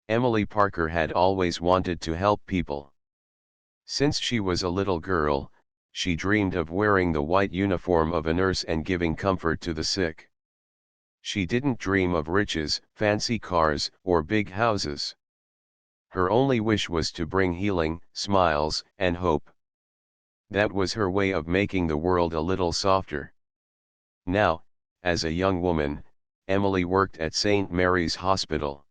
Emily Parker had always wanted to help people. Since she was a little girl, she dreamed of wearing the white uniform of a nurse and giving comfort to the sick. She didn't dream of riches, fancy cars, or big houses. Her only wish was to bring healing, smiles, and hope. That was her way of making the world a little softer. Now, as a young woman, Emily worked at St. Mary's Hospital.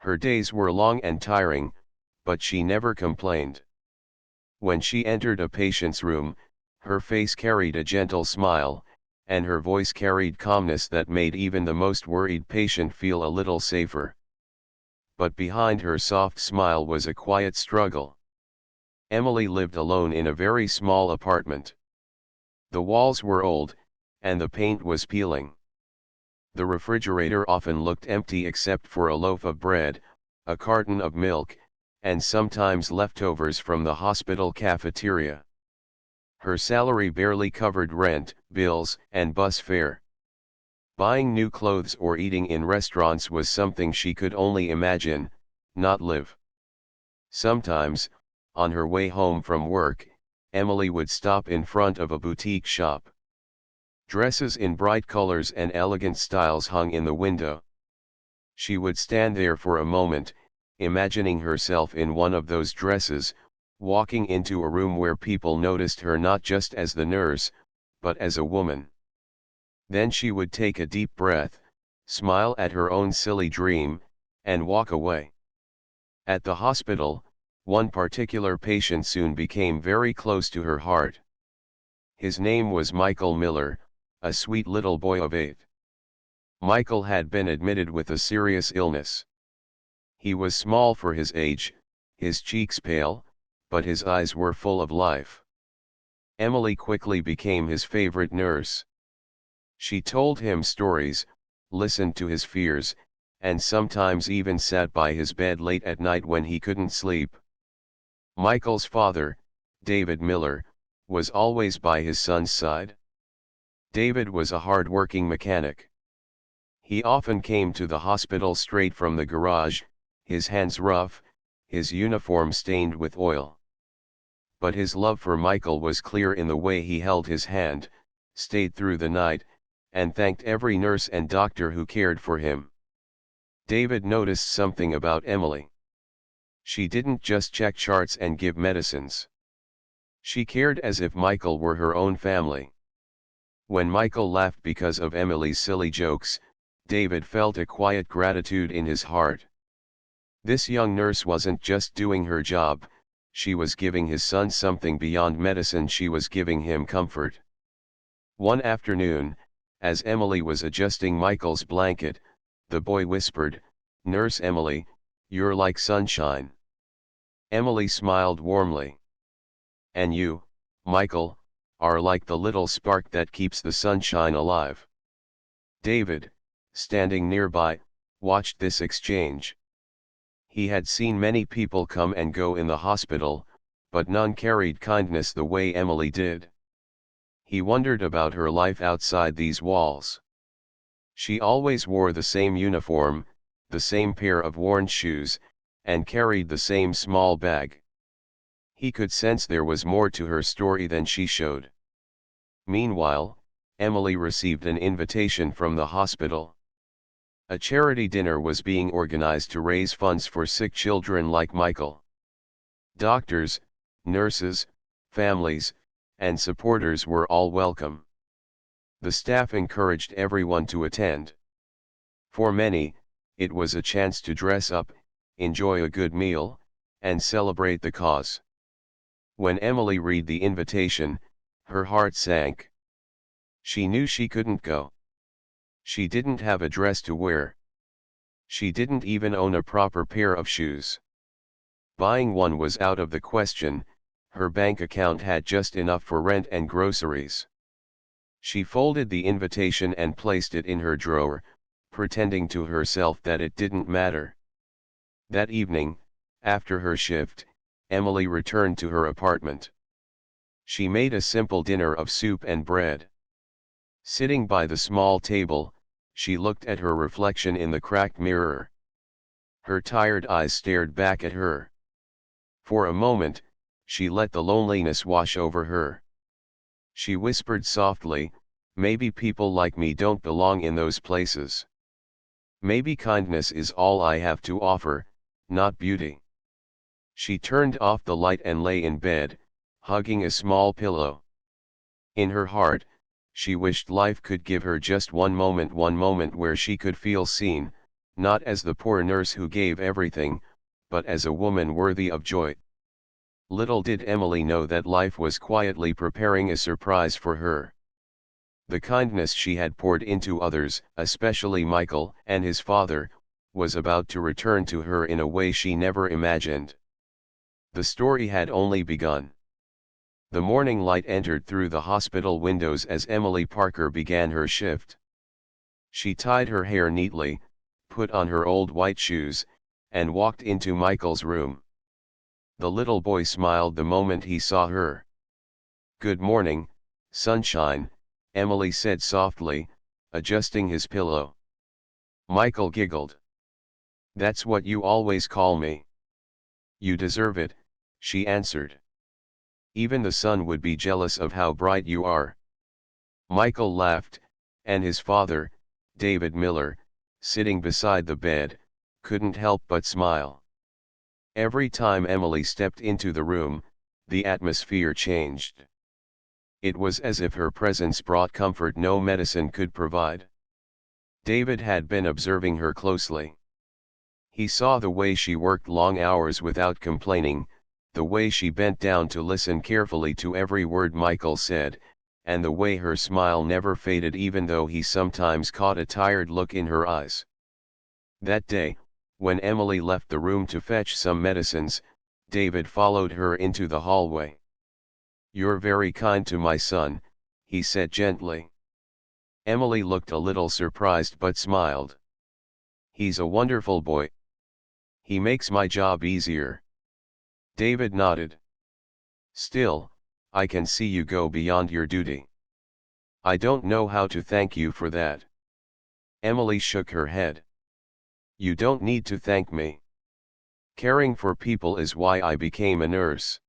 Her days were long and tiring, but she never complained. When she entered a patient's room, her face carried a gentle smile, and her voice carried calmness that made even the most worried patient feel a little safer. But behind her soft smile was a quiet struggle. Emily lived alone in a very small apartment. The walls were old, and the paint was peeling. The refrigerator often looked empty except for a loaf of bread, a carton of milk, and sometimes leftovers from the hospital cafeteria. Her salary barely covered rent, bills, and bus fare. Buying new clothes or eating in restaurants was something she could only imagine, not live. Sometimes, on her way home from work, Emily would stop in front of a boutique shop. Dresses in bright colors and elegant styles hung in the window. She would stand there for a moment, imagining herself in one of those dresses, walking into a room where people noticed her not just as the nurse, but as a woman. Then she would take a deep breath, smile at her own silly dream, and walk away. At the hospital, one particular patient soon became very close to her heart. His name was Michael Miller, a sweet little boy of 8. Michael had been admitted with a serious illness. He was small for his age, his cheeks pale, but his eyes were full of life. Emily quickly became his favorite nurse. She told him stories, listened to his fears, and sometimes even sat by his bed late at night when he couldn't sleep. Michael's father, David Miller, was always by his son's side. David was a hard-working mechanic. He often came to the hospital straight from the garage, his hands rough, his uniform stained with oil. But his love for Michael was clear in the way he held his hand, stayed through the night, and thanked every nurse and doctor who cared for him. David noticed something about Emily. She didn't just check charts and give medicines. She cared as if Michael were her own family. When Michael laughed because of Emily's silly jokes, David felt a quiet gratitude in his heart. This young nurse wasn't just doing her job, she was giving his son something beyond medicine. She was giving him comfort. One afternoon, as Emily was adjusting Michael's blanket, the boy whispered, "Nurse Emily, you're like sunshine." Emily smiled warmly. "And you, Michael, are like the little spark that keeps the sunshine alive." David, standing nearby, watched this exchange. He had seen many people come and go in the hospital, but none carried kindness the way Emily did. He wondered about her life outside these walls. She always wore the same uniform, the same pair of worn shoes, and carried the same small bag. He could sense there was more to her story than she showed. Meanwhile, Emily received an invitation from the hospital. A charity dinner was being organized to raise funds for sick children like Michael. Doctors, nurses, families, and supporters were all welcome. The staff encouraged everyone to attend. For many, it was a chance to dress up, enjoy a good meal, and celebrate the cause. When Emily read the invitation, her heart sank. She knew she couldn't go. She didn't have a dress to wear. She didn't even own a proper pair of shoes. Buying one was out of the question. Her bank account had just enough for rent and groceries. She folded the invitation and placed it in her drawer, pretending to herself that it didn't matter. That evening, after her shift, Emily returned to her apartment. She made a simple dinner of soup and bread. Sitting by the small table, she looked at her reflection in the cracked mirror. Her tired eyes stared back at her. For a moment, she let the loneliness wash over her. She whispered softly, "Maybe people like me don't belong in those places. Maybe kindness is all I have to offer, not beauty." She turned off the light and lay in bed, hugging a small pillow. In her heart, she wished life could give her just one moment where she could feel seen, not as the poor nurse who gave everything, but as a woman worthy of joy. Little did Emily know that life was quietly preparing a surprise for her. The kindness she had poured into others, especially Michael and his father, was about to return to her in a way she never imagined. The story had only begun. The morning light entered through the hospital windows as Emily Parker began her shift. She tied her hair neatly, put on her old white shoes, and walked into Michael's room. The little boy smiled the moment he saw her. "Good morning, sunshine," Emily said softly, adjusting his pillow. Michael giggled. "That's what you always call me." "You deserve it," she answered. "Even the sun would be jealous of how bright you are." Michael laughed, and his father, David Miller, sitting beside the bed, couldn't help but smile. Every time Emily stepped into the room, the atmosphere changed. It was as if her presence brought comfort no medicine could provide. David had been observing her closely. He saw the way she worked long hours without complaining, the way she bent down to listen carefully to every word Michael said, and the way her smile never faded even though he sometimes caught a tired look in her eyes. That day, when Emily left the room to fetch some medicines, David followed her into the hallway. "You're very kind to my son," he said gently. Emily looked a little surprised but smiled. "He's a wonderful boy. He makes my job easier." David nodded. "Still, I can see you go beyond your duty." "I don't know how to thank you for that." Emily shook her head. "You don't need to thank me. Caring for people is why I became a nurse."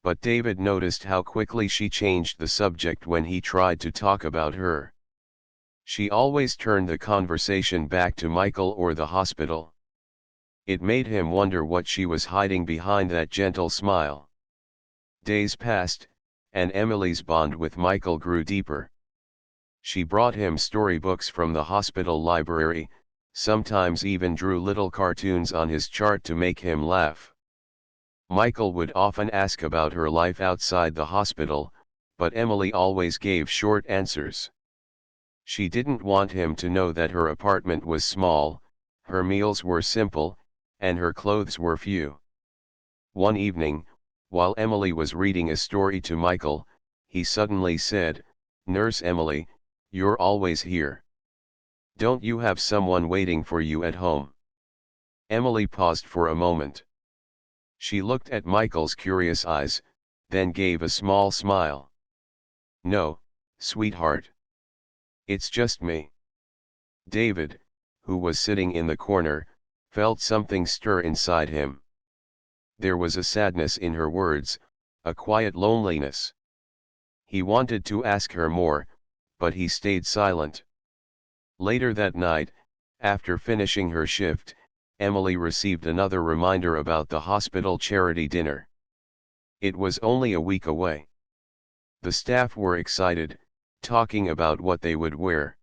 But David noticed how quickly she changed the subject when he tried to talk about her. She always turned the conversation back to Michael or the hospital. It made him wonder what she was hiding behind that gentle smile. Days passed, and Emily's bond with Michael grew deeper. She brought him storybooks from the hospital library, sometimes even drew little cartoons on his chart to make him laugh. Michael would often ask about her life outside the hospital, but Emily always gave short answers. She didn't want him to know that her apartment was small, her meals were simple, and her clothes were few. One evening, while Emily was reading a story to Michael, he suddenly said, "Nurse Emily, you're always here. Don't you have someone waiting for you at home?" Emily paused for a moment. She looked at Michael's curious eyes, then gave a small smile. "No, sweetheart. It's just me." David, who was sitting in the corner, felt something stir inside him. There was a sadness in her words, a quiet loneliness. He wanted to ask her more, but he stayed silent. Later that night, after finishing her shift, Emily received another reminder about the hospital charity dinner. It was only a week away. The staff were excited, talking about what they would wear.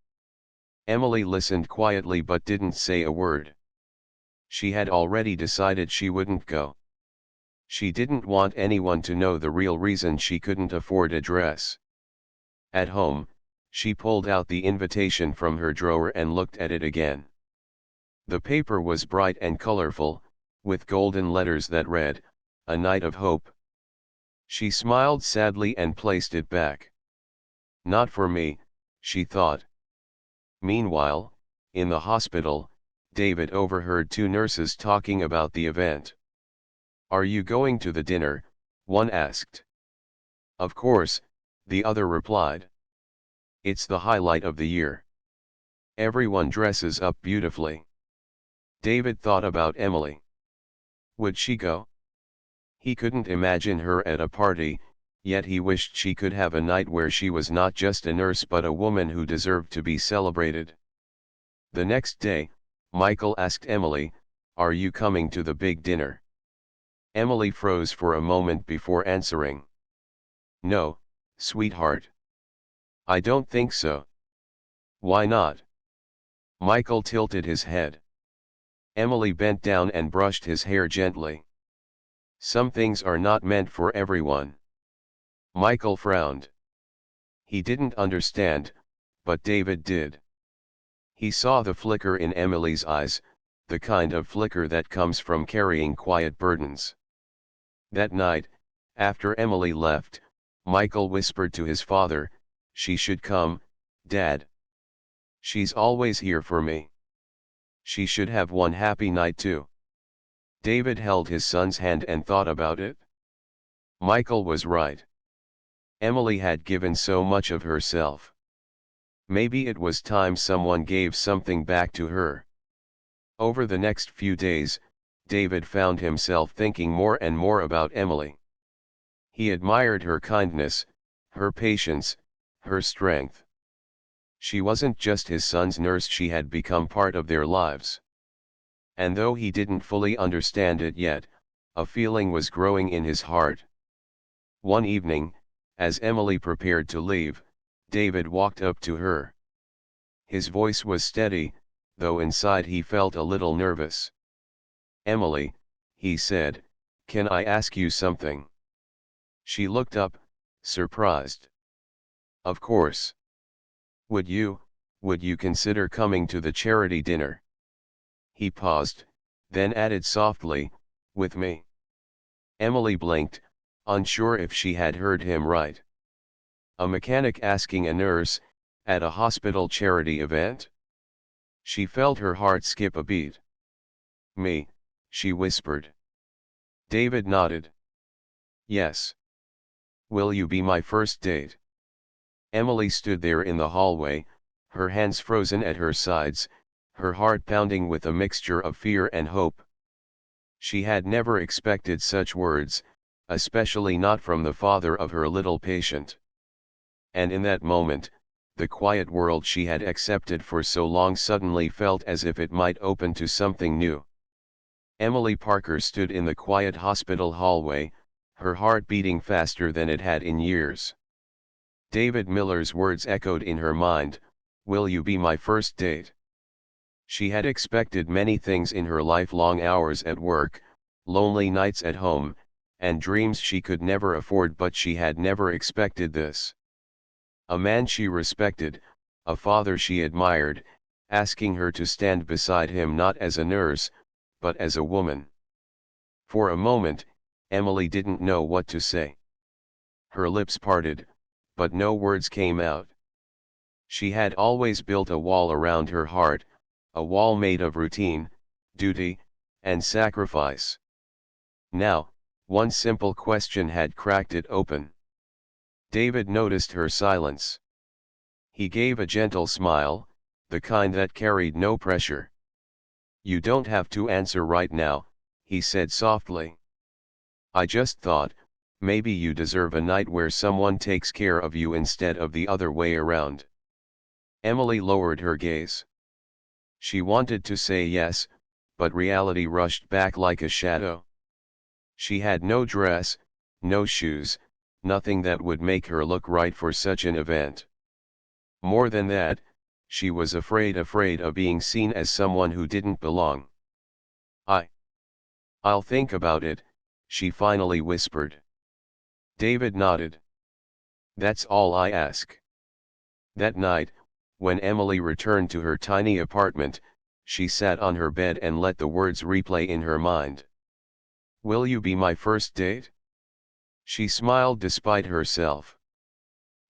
Emily listened quietly but didn't say a word. She had already decided she wouldn't go. She didn't want anyone to know the real reason she couldn't afford a dress. At home, she pulled out the invitation from her drawer and looked at it again. The paper was bright and colorful, with golden letters that read, "A Night of Hope." She smiled sadly and placed it back. Not for me, she thought. Meanwhile, in the hospital, David overheard two nurses talking about the event. "Are you going to the dinner?" one asked. "Of course," the other replied. "It's the highlight of the year. Everyone dresses up beautifully." David thought about Emily. Would she go? He couldn't imagine her at a party, yet he wished she could have a night where she was not just a nurse but a woman who deserved to be celebrated. The next day, Michael asked Emily, "Are you coming to the big dinner?" Emily froze for a moment before answering. "No, sweetheart. I don't think so." "Why not?" Michael tilted his head. Emily bent down and brushed his hair gently. "Some things are not meant for everyone." Michael frowned. He didn't understand, but David did. He saw the flicker in Emily's eyes, the kind of flicker that comes from carrying quiet burdens. That night, after Emily left, Michael whispered to his father, "She should come, Dad. She's always here for me. She should have one happy night too." David held his son's hand and thought about it. Michael was right. Emily had given so much of herself. Maybe it was time someone gave something back to her. Over the next few days, David found himself thinking more and more about Emily. He admired her kindness, her patience, her strength. She wasn't just his son's nurse, she had become part of their lives. And though he didn't fully understand it yet, a feeling was growing in his heart. One evening, as Emily prepared to leave, David walked up to her. His voice was steady, though inside he felt a little nervous. "Emily," he said, "can I ask you something?" She looked up, surprised. "Of course. Would you consider coming to the charity dinner?" He paused, then added softly, "With me?" Emily blinked, unsure if she had heard him right. A mechanic asking a nurse, at a hospital charity event? She felt her heart skip a beat. "Me," she whispered. David nodded. "Yes. Will you be my first date?" Emily stood there in the hallway, her hands frozen at her sides, her heart pounding with a mixture of fear and hope. She had never expected such words, especially not from the father of her little patient. And in that moment, the quiet world she had accepted for so long suddenly felt as if it might open to something new. Emily Parker stood in the quiet hospital hallway, her heart beating faster than it had in years. David Miller's words echoed in her mind, "Will you be my first date?" She had expected many things in her life: long hours at work, lonely nights at home, and dreams she could never afford, but she had never expected this. A man she respected, a father she admired, asking her to stand beside him not as a nurse, but as a woman. For a moment, Emily didn't know what to say. Her lips parted, but no words came out. She had always built a wall around her heart, a wall made of routine, duty, and sacrifice. Now, one simple question had cracked it open. David noticed her silence. He gave a gentle smile, the kind that carried no pressure. "You don't have to answer right now," he said softly. "I just thought, maybe you deserve a night where someone takes care of you instead of the other way around." Emily lowered her gaze. She wanted to say yes, but reality rushed back like a shadow. She had no dress, no shoes, nothing that would make her look right for such an event. More than that, she was afraid of being seen as someone who didn't belong. I'll think about it," she finally whispered. David nodded. "That's all I ask." That night, when Emily returned to her tiny apartment, she sat on her bed and let the words replay in her mind. "Will you be my first date?" She smiled despite herself.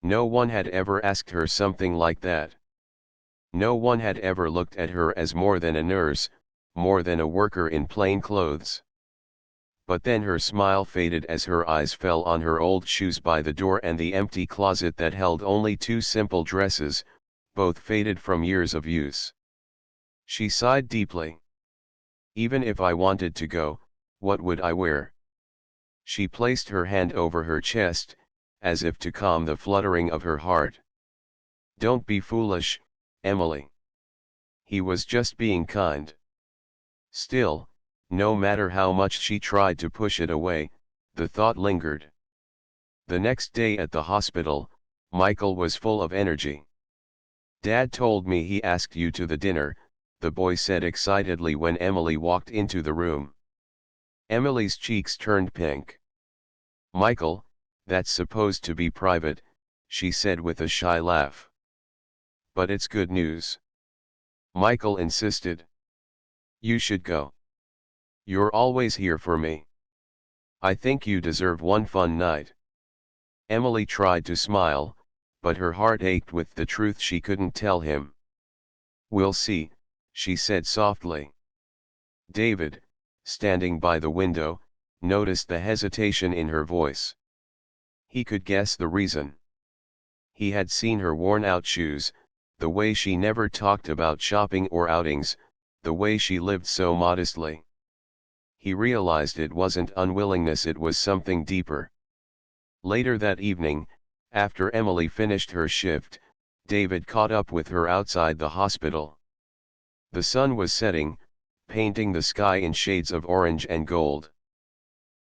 No one had ever asked her something like that. No one had ever looked at her as more than a nurse, more than a worker in plain clothes. But then her smile faded as her eyes fell on her old shoes by the door and the empty closet that held only two simple dresses, both faded from years of use. She sighed deeply. Even if I wanted to go, what would I wear? She placed her hand over her chest, as if to calm the fluttering of her heart. Don't be foolish, Emily. He was just being kind. Still, no matter how much she tried to push it away, the thought lingered. The next day at the hospital, Michael was full of energy. Dad told me he asked you to the dinner, the boy said excitedly when Emily walked into the room. Emily's cheeks turned pink. Michael, that's supposed to be private, she said with a shy laugh. But it's good news. Michael insisted. You should go. You're always here for me. I think you deserve one fun night. Emily tried to smile, but her heart ached with the truth she couldn't tell him. We'll see, she said softly. David, standing by the window, noticed the hesitation in her voice. He could guess the reason. He had seen her worn-out shoes, the way she never talked about shopping or outings, the way she lived so modestly. He realized it wasn't unwillingness, it was something deeper. Later that evening, after Emily finished her shift, David caught up with her outside the hospital. The sun was setting, painting the sky in shades of orange and gold.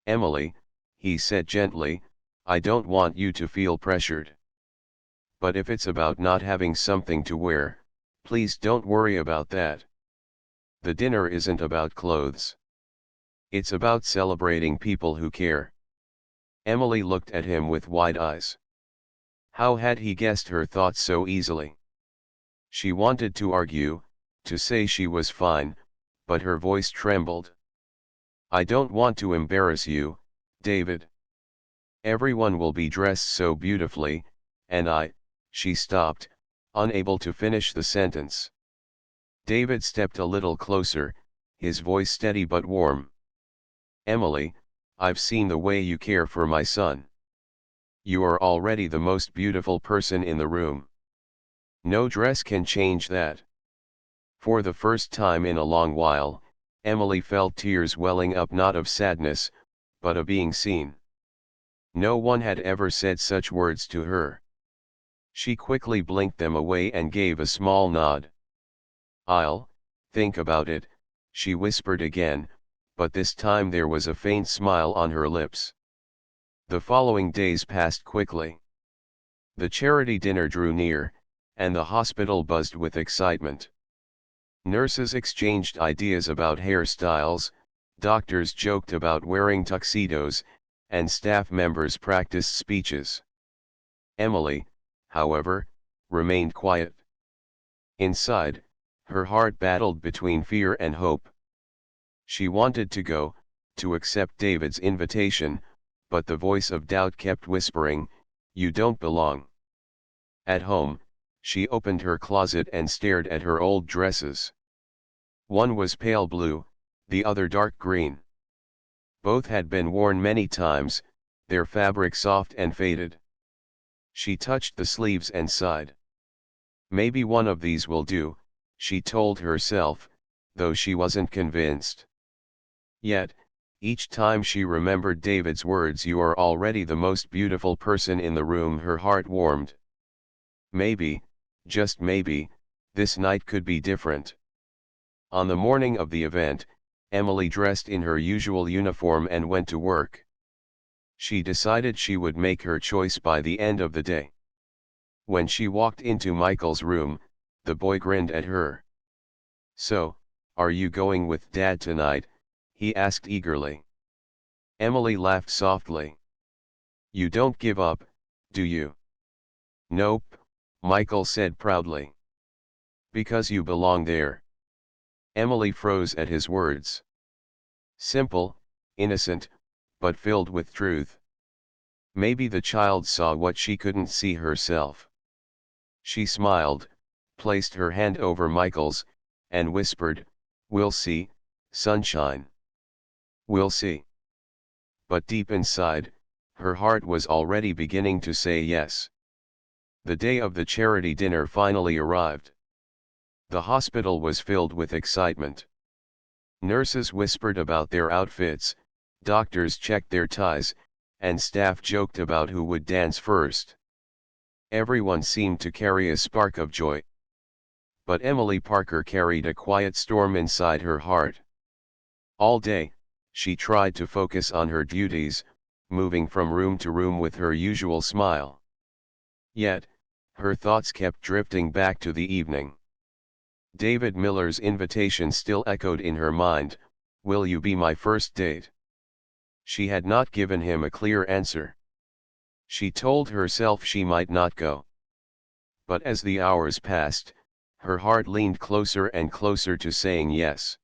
Emily, he said gently, I don't want you to feel pressured. But if it's about not having something to wear, please don't worry about that. The dinner isn't about clothes. It's about celebrating people who care. Emily looked at him with wide eyes. How had he guessed her thoughts so easily? She wanted to argue, to say she was fine, but her voice trembled. I don't want to embarrass you, David. Everyone will be dressed so beautifully, and she stopped, unable to finish the sentence. David stepped a little closer, his voice steady but warm. Emily, I've seen the way you care for my son. You are already the most beautiful person in the room. No dress can change that. For the first time in a long while, Emily felt tears welling up, not of sadness, but of being seen. No one had ever said such words to her. She quickly blinked them away and gave a small nod. I'll think about it, she whispered again, but this time there was a faint smile on her lips. The following days passed quickly. The charity dinner drew near, and the hospital buzzed with excitement. Nurses exchanged ideas about hairstyles, doctors joked about wearing tuxedos, and staff members practiced speeches. Emily, however, remained quiet. Inside, her heart battled between fear and hope. She wanted to go, to accept David's invitation, but the voice of doubt kept whispering, you don't belong. At home, she opened her closet and stared at her old dresses. One was pale blue, the other dark green. Both had been worn many times, their fabric soft and faded. She touched the sleeves and sighed. Maybe one of these will do, she told herself, though she wasn't convinced. Yet, each time she remembered David's words, you are already the most beautiful person in the room, her heart warmed. Maybe, just maybe, this night could be different. On the morning of the event, Emily dressed in her usual uniform and went to work. She decided she would make her choice by the end of the day. When she walked into Michael's room, the boy grinned at her. So, are you going with Dad tonight? He asked eagerly. Emily laughed softly. You don't give up, do you? Nope, Michael said proudly. Because you belong there. Emily froze at his words. Simple, innocent, but filled with truth. Maybe the child saw what she couldn't see herself. She smiled, placed her hand over Michael's, and whispered, we'll see, sunshine. We'll see. But deep inside, her heart was already beginning to say yes. The day of the charity dinner finally arrived. The hospital was filled with excitement. Nurses whispered about their outfits, doctors checked their ties, and staff joked about who would dance first. Everyone seemed to carry a spark of joy. But Emily Parker carried a quiet storm inside her heart. All day, she tried to focus on her duties, moving from room to room with her usual smile. Yet, her thoughts kept drifting back to the evening. David Miller's invitation still echoed in her mind, "Will you be my first date?" She had not given him a clear answer. She told herself she might not go. But as the hours passed, her heart leaned closer and closer to saying yes.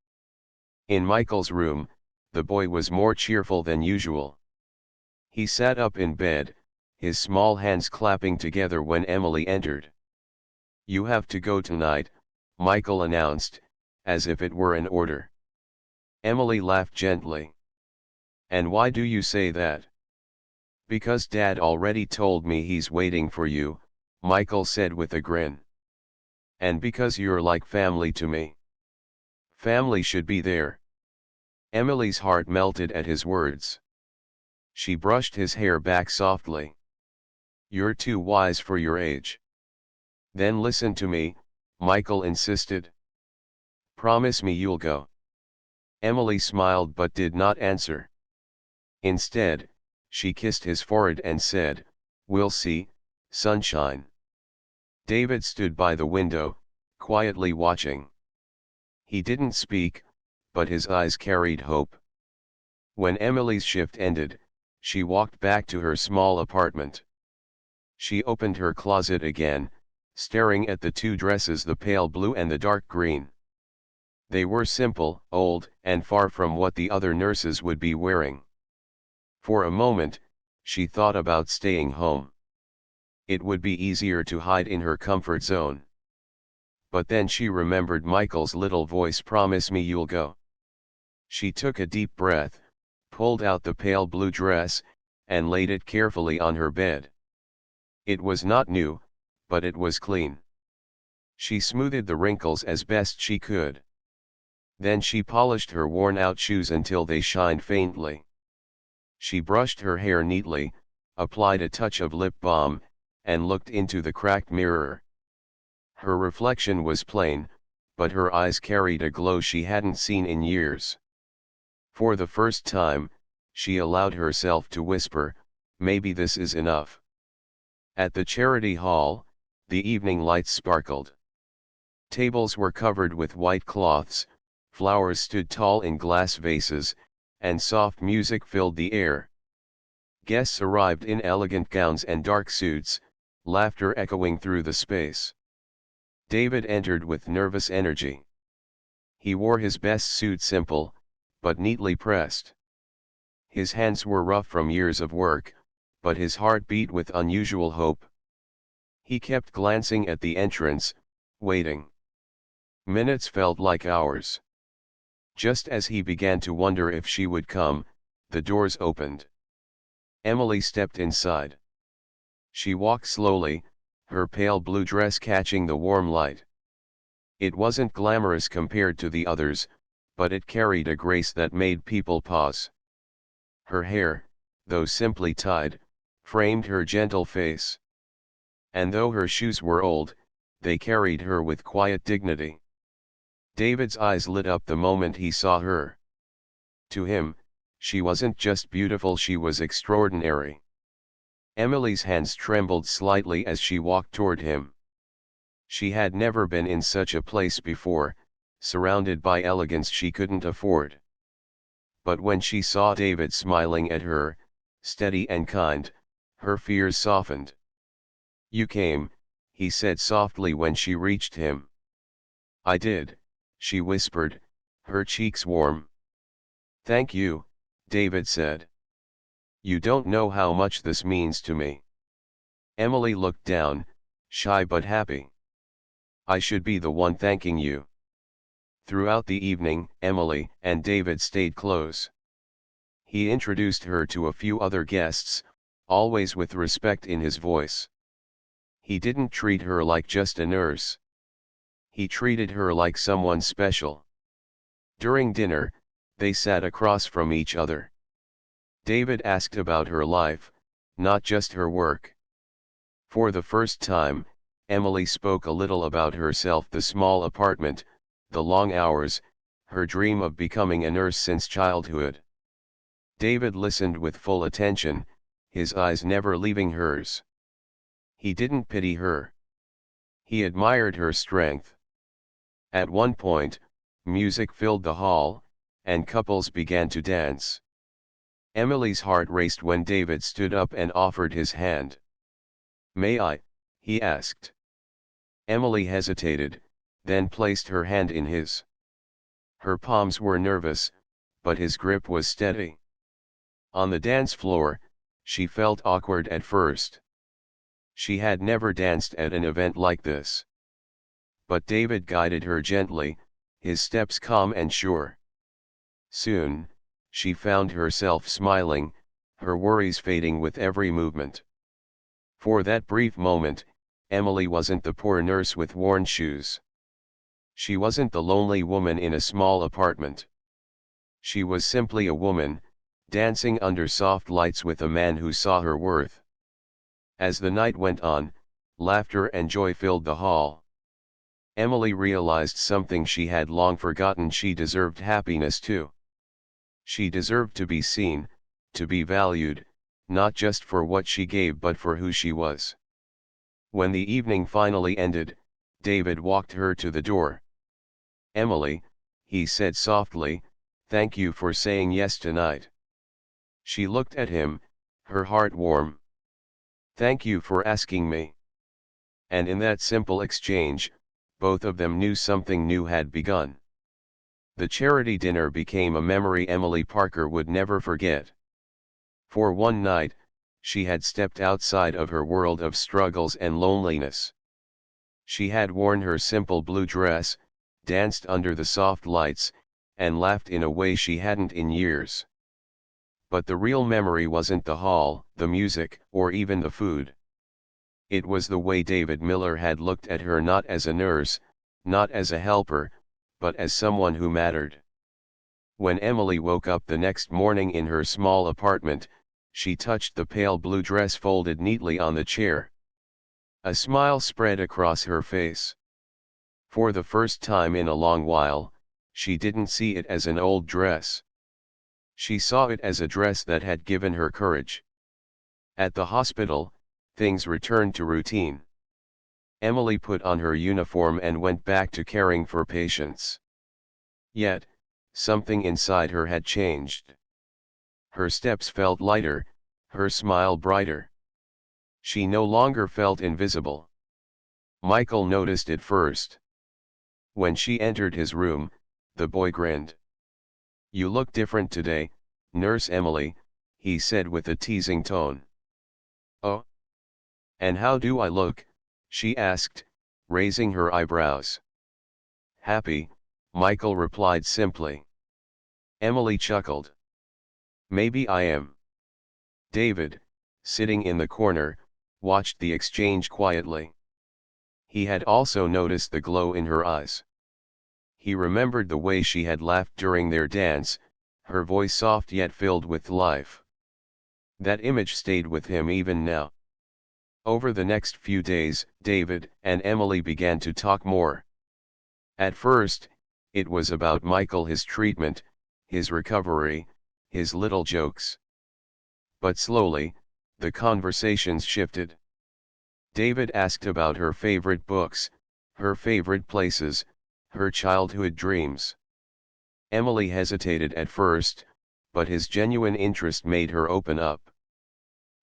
In Michael's room, the boy was more cheerful than usual. He sat up in bed, his small hands clapping together when Emily entered. "You have to go tonight," Michael announced, as if it were an order. Emily laughed gently. "And why do you say that?" "Because Dad already told me he's waiting for you," Michael said with a grin. "And because you're like family to me. Family should be there." Emily's heart melted at his words. She brushed his hair back softly. "You're too wise for your age." "Then listen to me," Michael insisted. "Promise me you'll go." Emily smiled but did not answer. Instead, she kissed his forehead and said, "We'll see, sunshine." David stood by the window, quietly watching. He didn't speak, but his eyes carried hope. When Emily's shift ended, she walked back to her small apartment. She opened her closet again, staring at the two dresses, the pale blue and the dark green. They were simple, old, and far from what the other nurses would be wearing. For a moment, she thought about staying home. It would be easier to hide in her comfort zone. But then she remembered Michael's little voice, "Promise me you'll go." She took a deep breath, pulled out the pale blue dress, and laid it carefully on her bed. It was not new, but it was clean. She smoothed the wrinkles as best she could. Then she polished her worn-out shoes until they shined faintly. She brushed her hair neatly, applied a touch of lip balm, and looked into the cracked mirror. Her reflection was plain, but her eyes carried a glow she hadn't seen in years. For the first time, she allowed herself to whisper, "Maybe this is enough." At the charity hall, the evening lights sparkled. Tables were covered with white cloths, flowers stood tall in glass vases, and soft music filled the air. Guests arrived in elegant gowns and dark suits, laughter echoing through the space. David entered with nervous energy. He wore his best suit, simple, but neatly pressed. His hands were rough from years of work, but his heart beat with unusual hope. He kept glancing at the entrance, waiting. Minutes felt like hours. Just as he began to wonder if she would come, the doors opened. Emily stepped inside. She walked slowly, her pale blue dress catching the warm light. It wasn't glamorous compared to the others, but it carried a grace that made people pause. Her hair, though simply tied, framed her gentle face. And though her shoes were old, they carried her with quiet dignity. David's eyes lit up the moment he saw her. To him, she wasn't just beautiful, she was extraordinary. Emily's hands trembled slightly as she walked toward him. She had never been in such a place before, surrounded by elegance she couldn't afford. But when she saw David smiling at her, steady and kind, her fears softened. "You came," he said softly when she reached him. "I did," she whispered, her cheeks warm. "Thank you," David said. "You don't know how much this means to me." Emily looked down, shy but happy. "I should be the one thanking you." Throughout the evening, Emily and David stayed close. He introduced her to a few other guests, always with respect in his voice. He didn't treat her like just a nurse. He treated her like someone special. During dinner, they sat across from each other. David asked about her life, not just her work. For the first time, Emily spoke a little about herself: the small apartment, the long hours, her dream of becoming a nurse since childhood. David listened with full attention, his eyes never leaving hers. He didn't pity her. He admired her strength. At one point, music filled the hall, and couples began to dance. Emily's heart raced when David stood up and offered his hand. "May I?" he asked. Emily hesitated, then placed her hand in his. Her palms were nervous, but his grip was steady. On the dance floor, she felt awkward at first. She had never danced at an event like this. But David guided her gently, his steps calm and sure. Soon, she found herself smiling, her worries fading with every movement. For that brief moment, Emily wasn't the poor nurse with worn shoes. She wasn't the lonely woman in a small apartment. She was simply a woman, dancing under soft lights with a man who saw her worth. As the night went on, laughter and joy filled the hall. Emily realized something she had long forgotten: she deserved happiness too. She deserved to be seen, to be valued, not just for what she gave but for who she was. When the evening finally ended, David walked her to the door. "Emily," he said softly, "thank you for saying yes tonight." She looked at him, her heart warm. "Thank you for asking me." And in that simple exchange, both of them knew something new had begun. The charity dinner became a memory Emily Parker would never forget. For one night, she had stepped outside of her world of struggles and loneliness. She had worn her simple blue dress, danced under the soft lights, and laughed in a way she hadn't in years. But the real memory wasn't the hall, the music, or even the food. It was the way David Miller had looked at her, not as a nurse, not as a helper, but as someone who mattered. When Emily woke up the next morning in her small apartment, she touched the pale blue dress folded neatly on the chair. A smile spread across her face. For the first time in a long while, she didn't see it as an old dress. She saw it as a dress that had given her courage. At the hospital, things returned to routine. Emily put on her uniform and went back to caring for patients. Yet, something inside her had changed. Her steps felt lighter, her smile brighter. She no longer felt invisible. Michael noticed it first. When she entered his room, the boy grinned. "You look different today, Nurse Emily," he said with a teasing tone. "Oh? And how do I look?" she asked, raising her eyebrows. "Happy," Michael replied simply. Emily chuckled. "Maybe I am." David, sitting in the corner, watched the exchange quietly. He had also noticed the glow in her eyes. He remembered the way she had laughed during their dance, her voice soft yet filled with life. That image stayed with him even now. Over the next few days, David and Emily began to talk more. At first, it was about Michael, his treatment, his recovery, his little jokes. But slowly, the conversations shifted. David asked about her favorite books, her favorite places, her childhood dreams. Emily hesitated at first, but his genuine interest made her open up.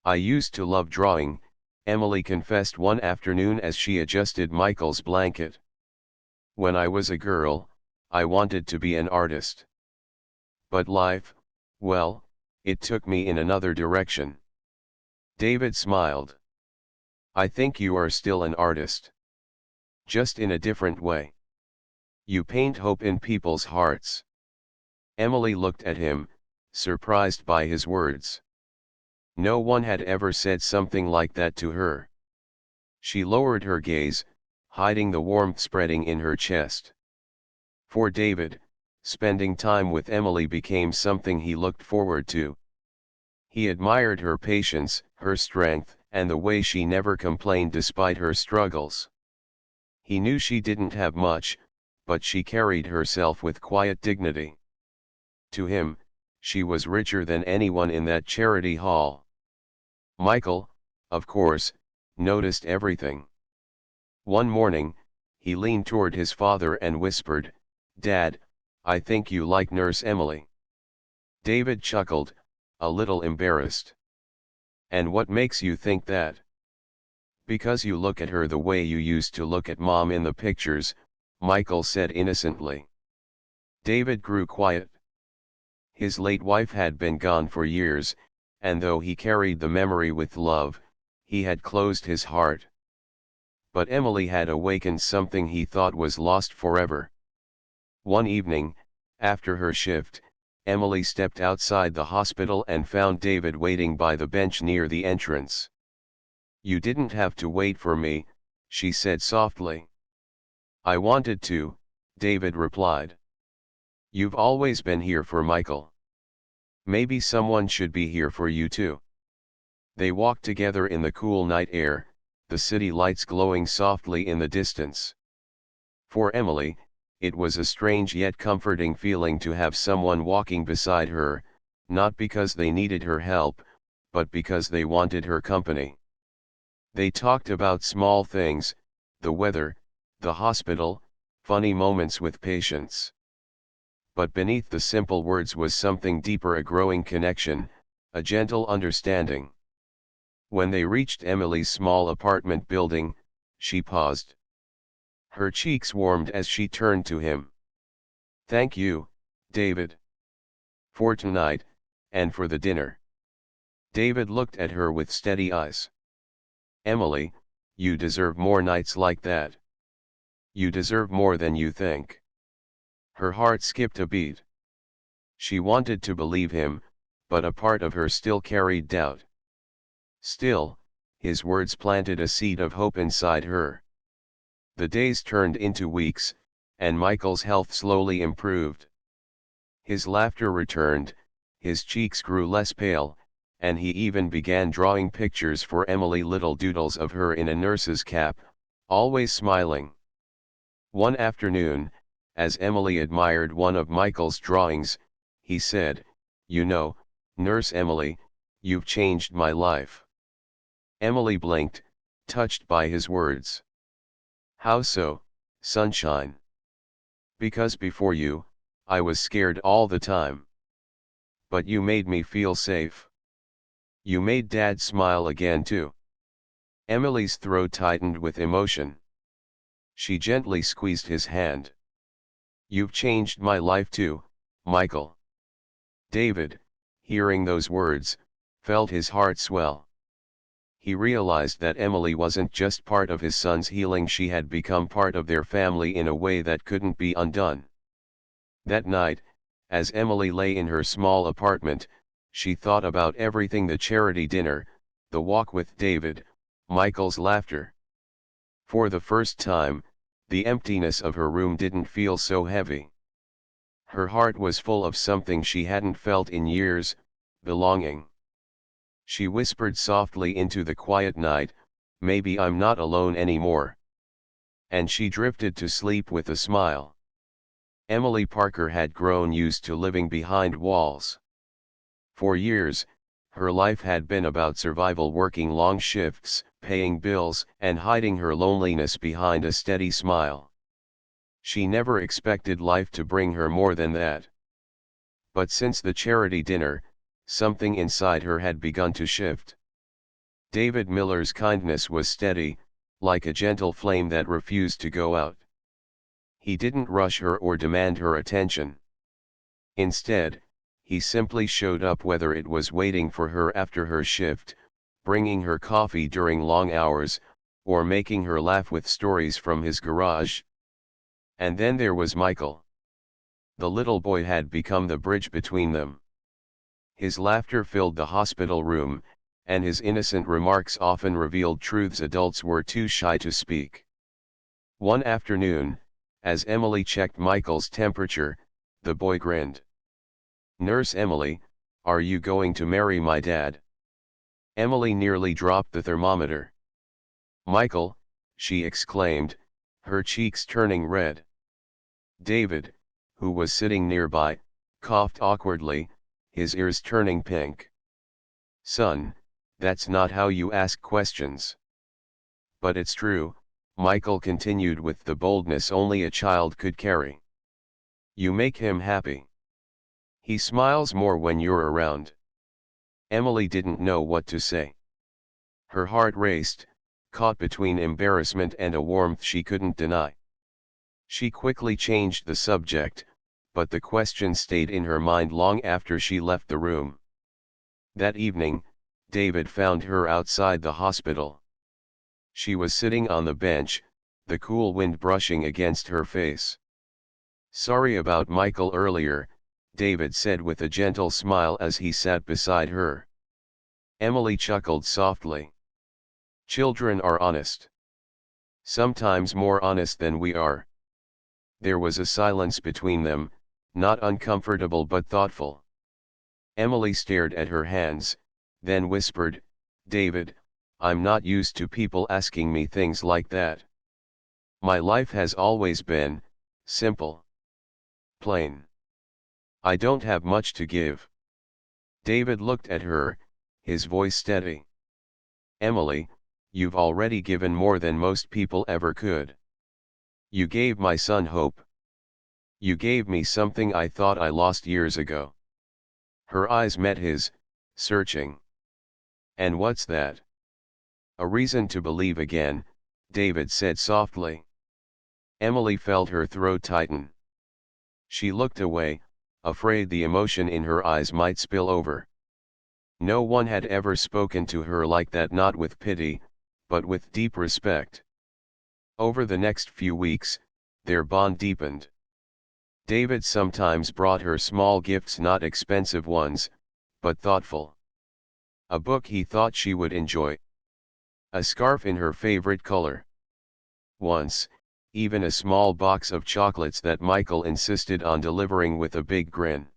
"I used to love drawing," Emily confessed one afternoon as she adjusted Michael's blanket. "When I was a girl, I wanted to be an artist. But life, well, it took me in another direction." David smiled. "I think you are still an artist. Just in a different way. You paint hope in people's hearts." Emily looked at him, surprised by his words. No one had ever said something like that to her. She lowered her gaze, hiding the warmth spreading in her chest. For David, spending time with Emily became something he looked forward to. He admired her patience, her strength, and the way she never complained despite her struggles. He knew she didn't have much, but she carried herself with quiet dignity. To him, she was richer than anyone in that charity hall. Michael, of course, noticed everything. One morning, he leaned toward his father and whispered, "Dad, I think you like Nurse Emily." David chuckled, a little embarrassed. "And what makes you think that?" "Because you look at her the way you used to look at Mom in the pictures," Michael said innocently. David grew quiet. His late wife had been gone for years, and though he carried the memory with love, he had closed his heart. But Emily had awakened something he thought was lost forever. One evening, after her shift, Emily stepped outside the hospital and found David waiting by the bench near the entrance. "You didn't have to wait for me," she said softly. "I wanted to," David replied. "You've always been here for Michael. Maybe someone should be here for you too." They walked together in the cool night air, the city lights glowing softly in the distance. For Emily, it was a strange yet comforting feeling to have someone walking beside her, not because they needed her help, but because they wanted her company. They talked about small things, the weather, the hospital, funny moments with patients. But beneath the simple words was something deeper, a growing connection, a gentle understanding. When they reached Emily's small apartment building, she paused. Her cheeks warmed as she turned to him. "Thank you, David. For tonight, and for the dinner." David looked at her with steady eyes. "Emily, you deserve more nights like that. You deserve more than you think." Her heart skipped a beat. She wanted to believe him, but a part of her still carried doubt. Still, his words planted a seed of hope inside her. The days turned into weeks, and Michael's health slowly improved. His laughter returned, his cheeks grew less pale, and he even began drawing pictures for Emily, little doodles of her in a nurse's cap, always smiling. One afternoon, as Emily admired one of Michael's drawings, he said, "You know, Nurse Emily, you've changed my life." Emily blinked, touched by his words. "How so, sunshine?" "Because before you, I was scared all the time. But you made me feel safe. You made Dad smile again too." Emily's throat tightened with emotion. She gently squeezed his hand. "You've changed my life too, Michael." David, hearing those words, felt his heart swell. He realized that Emily wasn't just part of his son's healing, she had become part of their family in a way that couldn't be undone. That night, as Emily lay in her small apartment, she thought about everything: the charity dinner, the walk with David, Michael's laughter. For the first time, the emptiness of her room didn't feel so heavy. Her heart was full of something she hadn't felt in years: belonging. She whispered softly into the quiet night, "Maybe I'm not alone anymore." And she drifted to sleep with a smile. Emily Parker had grown used to living behind walls. For years, her life had been about survival, working long shifts, paying bills, and hiding her loneliness behind a steady smile. She never expected life to bring her more than that. But since the charity dinner, something inside her had begun to shift. David Miller's kindness was steady, like a gentle flame that refused to go out. He didn't rush her or demand her attention. Instead, he simply showed up, whether it was waiting for her after her shift, bringing her coffee during long hours, or making her laugh with stories from his garage. And then there was Michael. The little boy had become the bridge between them. His laughter filled the hospital room, and his innocent remarks often revealed truths adults were too shy to speak. One afternoon, as Emily checked Michael's temperature, The boy grinned. "Nurse Emily, are you going to marry my dad?" Emily nearly dropped the thermometer. "Michael," she exclaimed, her cheeks turning red. David, who was sitting nearby, coughed awkwardly, his ears turning pink. "Son, that's not how you ask questions." "But it's true," Michael continued with the boldness only a child could carry. "You make him happy. He smiles more when you're around." Emily didn't know what to say. Her heart raced, caught between embarrassment and a warmth she couldn't deny. She quickly changed the subject, but the question stayed in her mind long after she left the room. That evening, David found her outside the hospital. She was sitting on the bench, the cool wind brushing against her face. "Sorry about Michael earlier," David said with a gentle smile as he sat beside her. Emily chuckled softly. "Children are honest. Sometimes more honest than we are." There was a silence between them, not uncomfortable but thoughtful. Emily stared at her hands, then whispered, "David, I'm not used to people asking me things like that. My life has always been simple. Plain. I don't have much to give." David looked at her, his voice steady. "Emily, you've already given more than most people ever could. You gave my son hope. You gave me something I thought I lost years ago." Her eyes met his, searching. "And what's that?" "A reason to believe again," David said softly. Emily felt her throat tighten. She looked away, afraid the emotion in her eyes might spill over. No one had ever spoken to her like that, not with pity, but with deep respect. Over the next few weeks, their bond deepened. David sometimes brought her small gifts, not expensive ones, but thoughtful. A book he thought she would enjoy. A scarf in her favorite color. Once, even a small box of chocolates that Michael insisted on delivering with a big grin.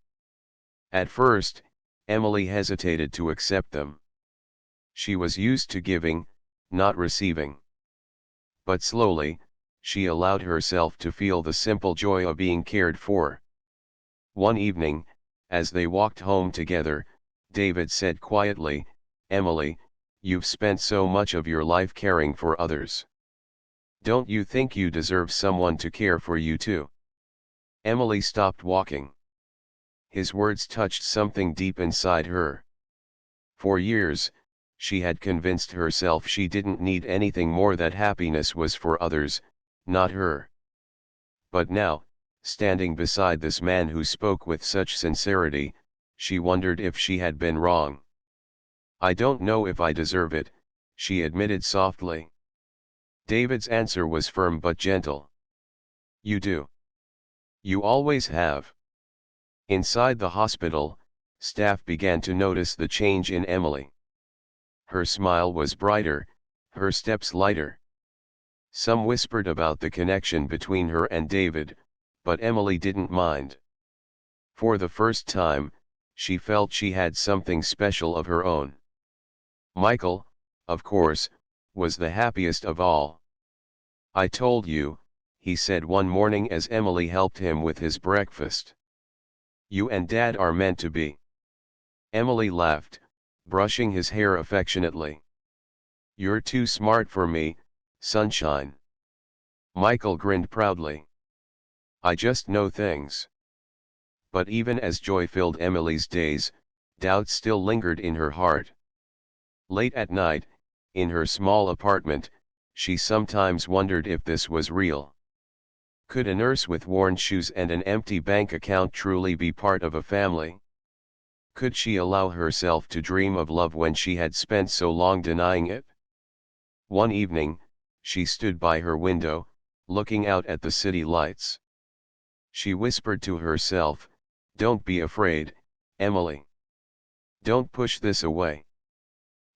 At first, Emily hesitated to accept them. She was used to giving, not receiving. But slowly, she allowed herself to feel the simple joy of being cared for. One evening, as they walked home together, David said quietly, "Emily, you've spent so much of your life caring for others. Don't you think you deserve someone to care for you too?" Emily stopped walking. His words touched something deep inside her. For years, she had convinced herself she didn't need anything more, that happiness was for others, not her. But now, standing beside this man who spoke with such sincerity, she wondered if she had been wrong. "I don't know if I deserve it," she admitted softly. David's answer was firm but gentle. "You do. You always have." Inside the hospital, staff began to notice the change in Emily. Her smile was brighter, her steps lighter. Some whispered about the connection between her and David, but Emily didn't mind. For the first time, she felt she had something special of her own. Michael, of course, was the happiest of all. "I told you," he said one morning as Emily helped him with his breakfast. "You and Dad are meant to be." Emily laughed, brushing his hair affectionately. "You're too smart for me, sunshine." Michael grinned proudly. "I just know things." But even as joy filled Emily's days, doubt still lingered in her heart. Late at night, in her small apartment, she sometimes wondered if this was real. Could a nurse with worn shoes and an empty bank account truly be part of a family? Could she allow herself to dream of love when she had spent so long denying it? One evening, she stood by her window, looking out at the city lights. She whispered to herself, "Don't be afraid, Emily. Don't push this away."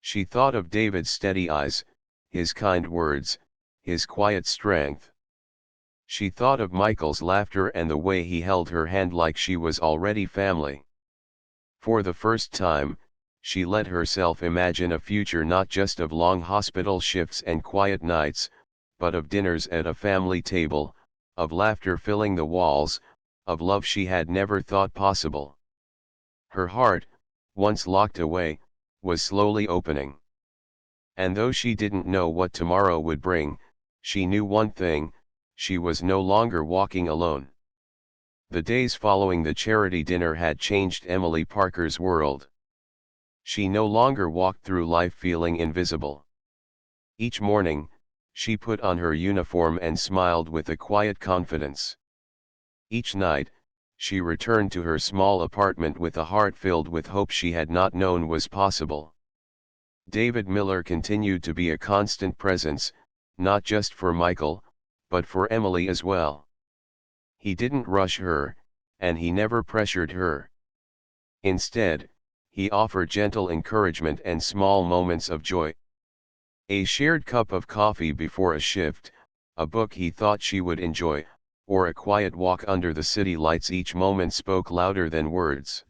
She thought of David's steady eyes, his kind words, his quiet strength. She thought of Michael's laughter and the way he held her hand like she was already family. For the first time, she let herself imagine a future not just of long hospital shifts and quiet nights, but of dinners at a family table, of laughter filling the walls, of love she had never thought possible. Her heart, once locked away, was slowly opening. And though she didn't know what tomorrow would bring, she knew one thing: she was no longer walking alone. The days following the charity dinner had changed Emily Parker's world. She no longer walked through life feeling invisible. Each morning, she put on her uniform and smiled with a quiet confidence. Each night, she returned to her small apartment with a heart filled with hope she had not known was possible. David Miller continued to be a constant presence, not just for Michael, but for Emily as well. He didn't rush her, and he never pressured her. Instead, he offered gentle encouragement and small moments of joy. A shared cup of coffee before a shift, a book he thought she would enjoy, or a quiet walk under the city lights, each moment spoke louder than words.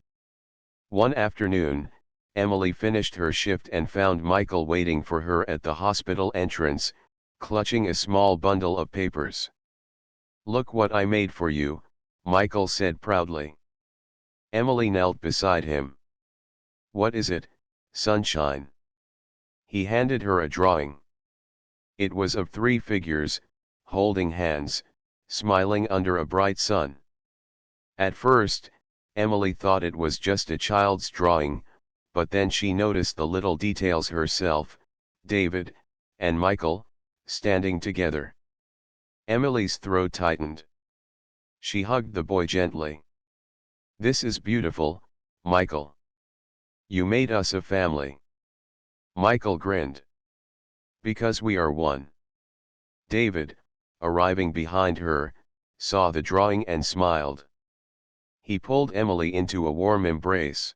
One afternoon, Emily finished her shift and found Michael waiting for her at the hospital entrance, clutching a small bundle of papers. "Look what I made for you," Michael said proudly. Emily knelt beside him. "What is it, sunshine?" He handed her a drawing. It was of three figures, holding hands, smiling under a bright sun. At first, Emily thought it was just a child's drawing, but then she noticed the little details herself: David and Michael, standing together. Emily's throat tightened. She hugged the boy gently. "This is beautiful, Michael. You made us a family." Michael grinned. "Because we are one." David, arriving behind her, saw the drawing and smiled. He pulled Emily into a warm embrace.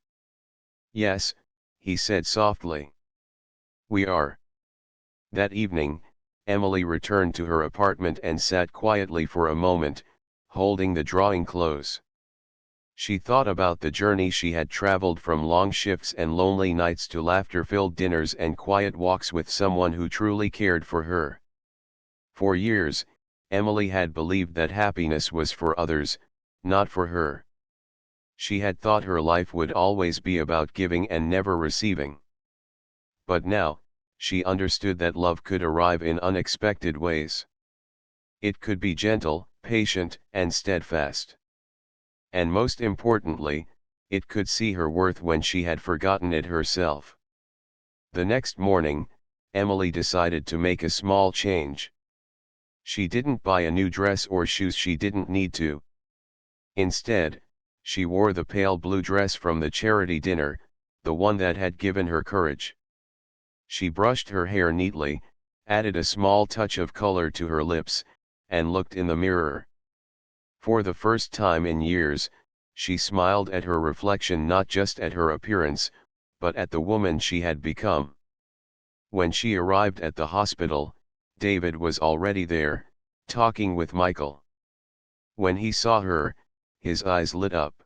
"Yes," he said softly. "We are." That evening, Emily returned to her apartment and sat quietly for a moment, holding the drawing close. She thought about the journey she had traveled, from long shifts and lonely nights to laughter-filled dinners and quiet walks with someone who truly cared for her. For years, Emily had believed that happiness was for others, not for her. She had thought her life would always be about giving and never receiving. But now, she understood that love could arrive in unexpected ways. It could be gentle, patient, and steadfast. And most importantly, it could see her worth when she had forgotten it herself. The next morning, Emily decided to make a small change. She didn't buy a new dress or shoes she didn't need to. Instead, she wore the pale blue dress from the charity dinner, the one that had given her courage. She brushed her hair neatly, added a small touch of color to her lips, and looked in the mirror. For the first time in years, she smiled at her reflection, not just at her appearance, but at the woman she had become. When she arrived at the hospital, David was already there, talking with Michael. When he saw her, his eyes lit up.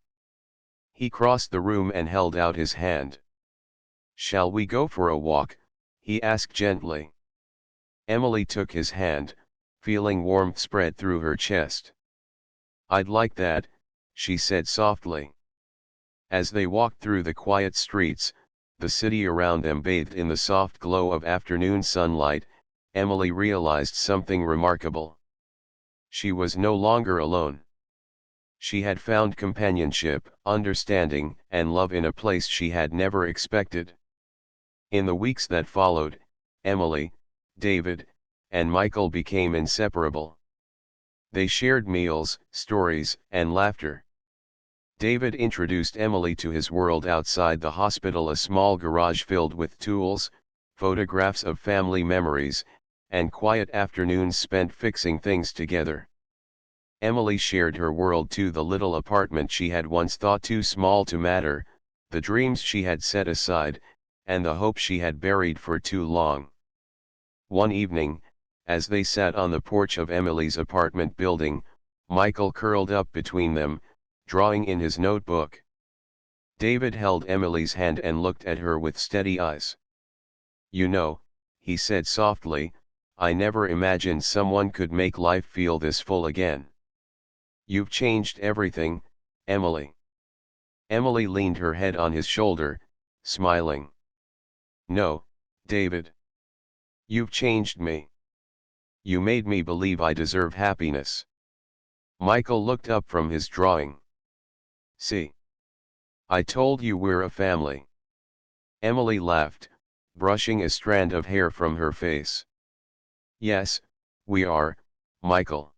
He crossed the room and held out his hand. "Shall we go for a walk?" he asked gently. Emily took his hand, feeling warmth spread through her chest. "I'd like that," she said softly. As they walked through the quiet streets, the city around them bathed in the soft glow of afternoon sunlight, Emily realized something remarkable. She was no longer alone. She had found companionship, understanding, and love in a place she had never expected. In the weeks that followed, Emily, David, and Michael became inseparable. They shared meals, stories, and laughter. David introduced Emily to his world outside the hospital, a small garage filled with tools, photographs of family memories, and quiet afternoons spent fixing things together. Emily shared her world too: the little apartment she had once thought too small to matter, the dreams she had set aside, and the hope she had buried for too long. One evening, As they sat on the porch of Emily's apartment building, Michael curled up between them, drawing in his notebook. David held Emily's hand and looked at her with steady eyes. "You know," he said softly, "I never imagined someone could make life feel this full again. You've changed everything, Emily." Emily leaned her head on his shoulder, smiling. "No, David. You've changed me. You made me believe I deserve happiness." Michael looked up from his drawing. "See? I told you we're a family." Emily laughed, brushing a strand of hair from her face. "Yes, we are, Michael.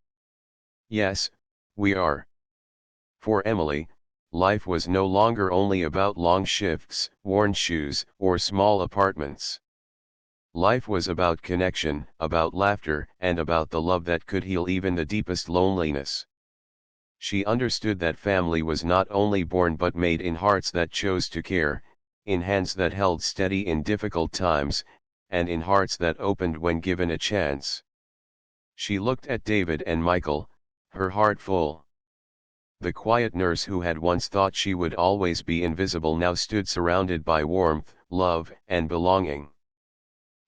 Yes, we are." For Emily, life was no longer only about long shifts, worn shoes, or small apartments. Life was about connection, about laughter, and about the love that could heal even the deepest loneliness. She understood that family was not only born but made in hearts that chose to care, in hands that held steady in difficult times, and in hearts that opened when given a chance. She looked at David and Michael, her heart full. The quiet nurse who had once thought she would always be invisible now stood surrounded by warmth, love, and belonging.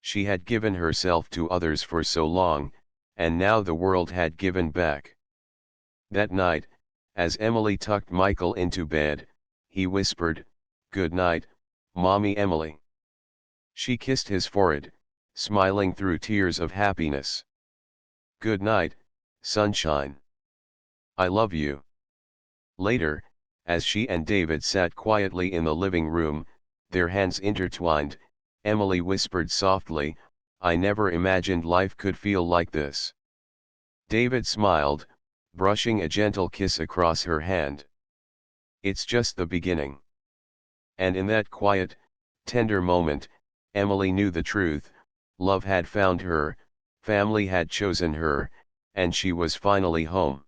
She had given herself to others for so long, and now the world had given back. That night, as Emily tucked Michael into bed, he whispered, "Good night, Mommy Emily." She kissed his forehead, smiling through tears of happiness. "Good night, sunshine. I love you." Later, as she and David sat quietly in the living room, their hands intertwined, Emily whispered softly, "I never imagined life could feel like this." David smiled, brushing a gentle kiss across her hand. "It's just the beginning." And in that quiet, tender moment, Emily knew the truth: love had found her, family had chosen her, and she was finally home.